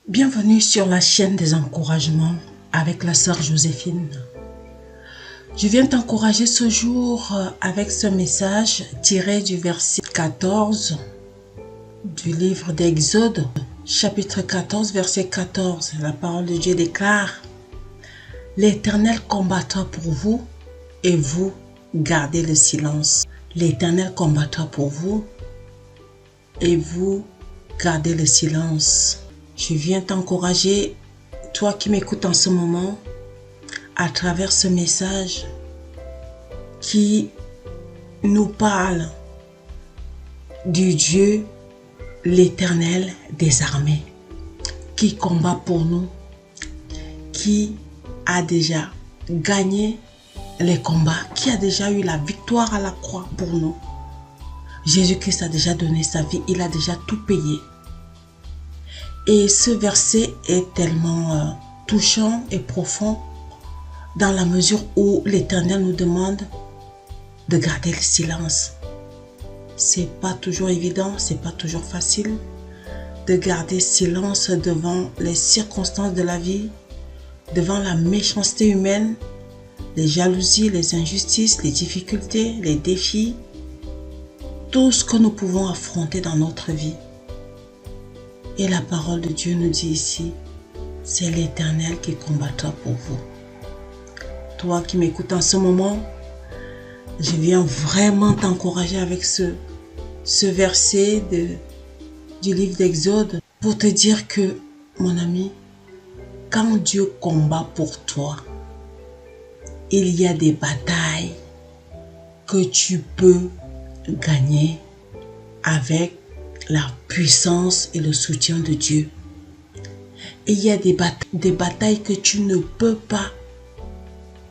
Bienvenue sur la chaîne des encouragements avec la sœur Joséphine. Je viens t'encourager ce jour avec ce message tiré du verset 14 du livre d'Exode, chapitre 14, verset 14. La parole de Dieu déclare: L'Éternel combattra pour vous et vous gardez le silence. L'Éternel combattra pour vous et vous gardez le silence. Je viens t'encourager, toi qui m'écoutes en ce moment, à travers ce message qui nous parle du Dieu, l'Éternel des armées, qui combat pour nous, qui a déjà gagné les combats, qui a déjà eu la victoire à la croix pour nous. Jésus-Christ a déjà donné sa vie, il a déjà tout payé. Et ce verset est tellement touchant et profond dans la mesure où l'Éternel nous demande de garder le silence. C'est pas toujours évident, c'est pas toujours facile de garder silence devant les circonstances de la vie, devant la méchanceté humaine, les jalousies, les injustices, les difficultés, les défis, tout ce que nous pouvons affronter dans notre vie. Et la parole de Dieu nous dit ici, c'est l'Éternel qui combattra pour vous. Toi qui m'écoutes en ce moment, je viens vraiment t'encourager avec ce verset du livre d'Exode pour te dire que, mon ami, quand Dieu combat pour toi, il y a des batailles que tu peux gagner avec la puissance et le soutien de Dieu. Et il y a des batailles que tu ne peux pas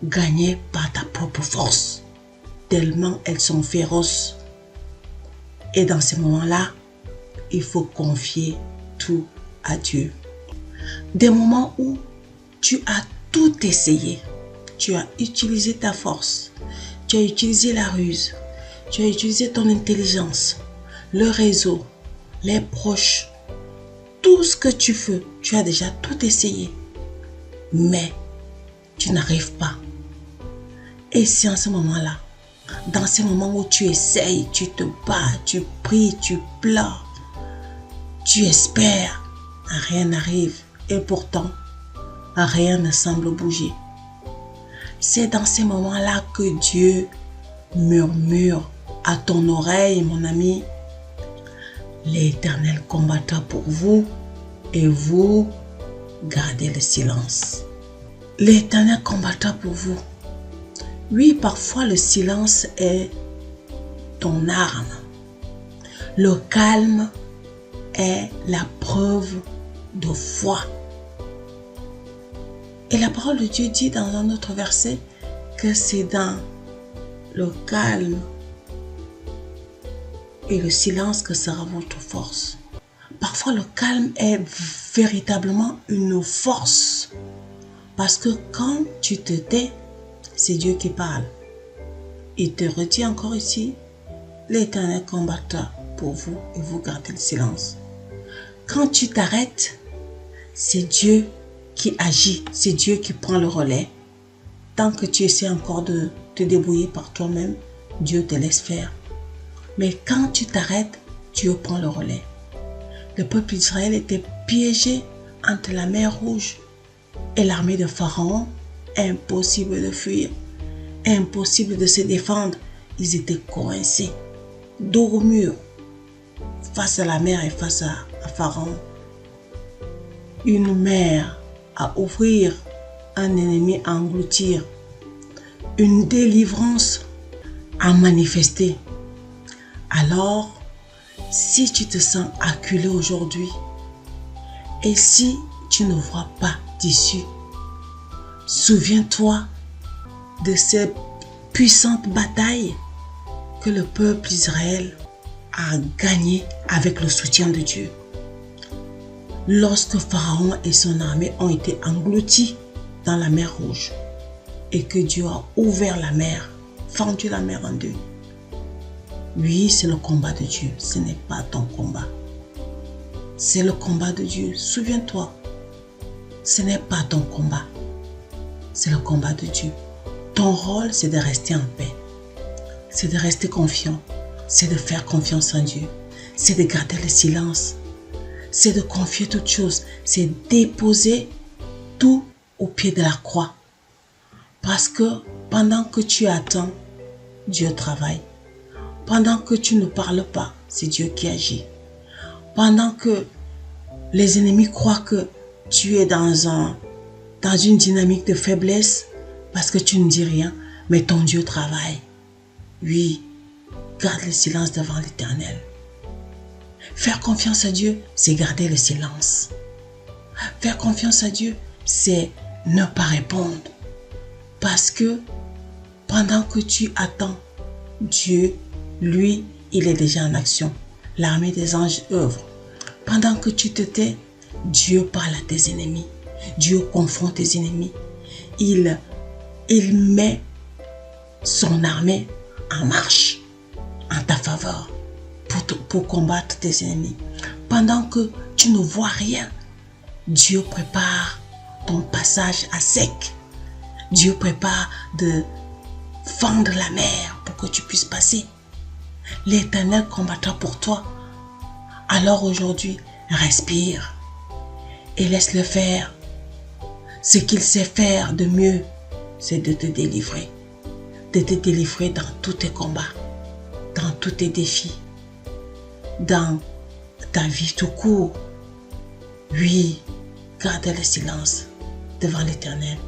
gagner par ta propre force, tellement elles sont féroces. Et dans ces moments-là, il faut confier tout à Dieu. Des moments où tu as tout essayé, tu as utilisé ta force, tu as utilisé la ruse, tu as utilisé ton intelligence, le réseau, les proches, tout ce que tu veux, tu as déjà tout essayé, mais tu n'arrives pas. Et c'est en ce moment-là, dans ces moments où tu essayes, tu te bats, tu pries, tu pleures, tu espères, rien n'arrive et pourtant, rien ne semble bouger. C'est dans ces moments-là que Dieu murmure à ton oreille, mon ami: L'Éternel combattra pour vous et vous gardez le silence. L'Éternel combattra pour vous. Oui, parfois le silence est ton arme. Le calme est la preuve de foi. Et la parole de Dieu dit dans un autre verset que c'est dans le calme et le silence que sera votre force. Parfois le calme est véritablement une force, parce que quand tu te tais, c'est Dieu qui parle. Il te redit encore ici: l'Éternel combattra pour vous et vous gardez le silence. Quand tu t'arrêtes, c'est Dieu qui agit, c'est Dieu qui prend le relais. Tant que tu essaies encore de te débrouiller par toi-même, Dieu te laisse faire. Mais quand tu t'arrêtes, Dieu prend le relais. Le peuple d'Israël était piégé entre la mer Rouge et l'armée de Pharaon. Impossible de fuir, impossible de se défendre. Ils étaient coincés, dos au mur, face à la mer et face à Pharaon. Une mer à ouvrir, un ennemi à engloutir, une délivrance à manifester. Alors, si tu te sens acculé aujourd'hui et si tu ne vois pas d'issue, souviens-toi de ces puissantes batailles que le peuple d'Israël a gagnées avec le soutien de Dieu. Lorsque Pharaon et son armée ont été engloutis dans la mer Rouge et que Dieu a ouvert la mer, fendu la mer en deux. Oui, c'est le combat de Dieu, ce n'est pas ton combat. C'est le combat de Dieu. Souviens-toi, ce n'est pas ton combat. C'est le combat de Dieu. Ton rôle, c'est de rester en paix. C'est de rester confiant. C'est de faire confiance en Dieu. C'est de garder le silence. C'est de confier toutes choses. C'est déposer tout au pied de la croix. Parce que pendant que tu attends, Dieu travaille. Pendant que tu ne parles pas, c'est Dieu qui agit. Pendant que les ennemis croient que tu es dans une dynamique de faiblesse parce que tu ne dis rien, mais ton Dieu travaille. Oui, garde le silence devant l'Éternel. Faire confiance à Dieu, c'est garder le silence. Faire confiance à Dieu, c'est ne pas répondre. Parce que pendant que tu attends, Dieu, lui, il est déjà en action. L'armée des anges œuvre. Pendant que tu te tais, Dieu parle à tes ennemis. Dieu confronte tes ennemis. Il met son armée en marche en ta faveur pour combattre tes ennemis. Pendant que tu ne vois rien, Dieu prépare ton passage à sec. Dieu prépare de fendre la mer pour que tu puisses passer. L'Éternel combattra pour toi. Alors aujourd'hui, respire et laisse-le faire. Ce qu'il sait faire de mieux, c'est de te délivrer. De te délivrer dans tous tes combats, dans tous tes défis, dans ta vie tout court. Oui, garde le silence devant l'Éternel.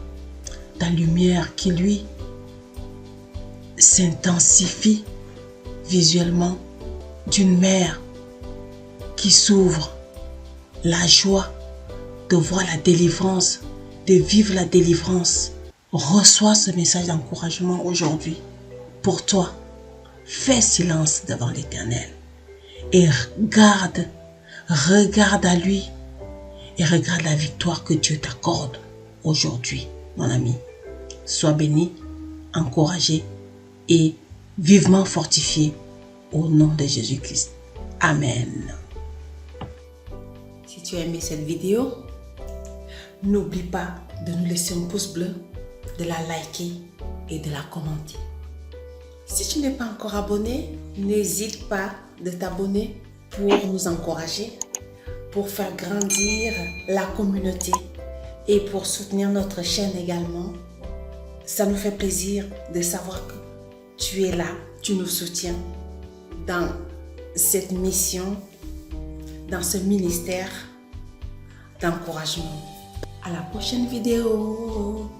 Ta lumière qui, lui, s'intensifie visuellement d'une mer qui s'ouvre. La joie de voir la délivrance, de vivre la délivrance. Reçois ce message d'encouragement aujourd'hui. Pour toi, fais silence devant l'Éternel et regarde à lui et regarde la victoire que Dieu t'accorde aujourd'hui, mon ami. Sois béni, encouragé et vivement fortifié au nom de Jésus-Christ. Amen. Si tu as aimé cette vidéo, n'oublie pas de nous laisser un pouce bleu, de la liker et de la commenter. Si tu n'es pas encore abonné, n'hésite pas de t'abonner pour nous encourager, pour faire grandir la communauté et pour soutenir notre chaîne également. Ça nous fait plaisir de savoir que tu es là, tu nous soutiens dans cette mission, dans ce ministère d'encouragement. À la prochaine vidéo.